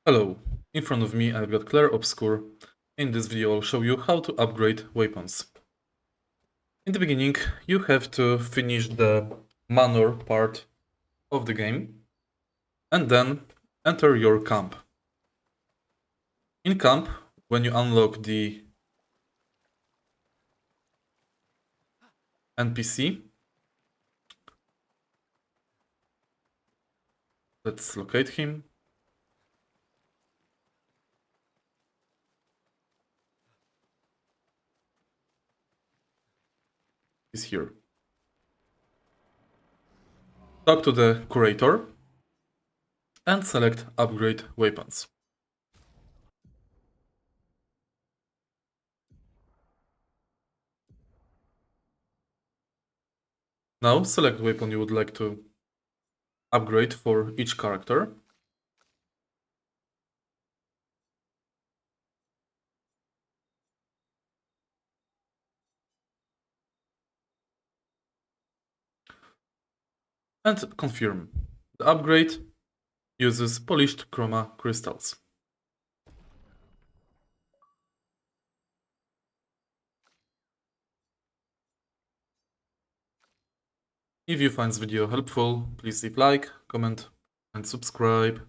Hello, in front of me I've got Clair Obscur. In this video I'll show you how to upgrade weapons. In the beginning you have to finish the manor part of the game and then enter your camp. In camp, when you unlock the NPC, let's locate him. He's here. Talk to the curator and select upgrade weapons. Now select the weapon you would like to upgrade for each character. And confirm. The upgrade uses Polished Chroma Crystals. If you find this video helpful, please leave like, comment and subscribe.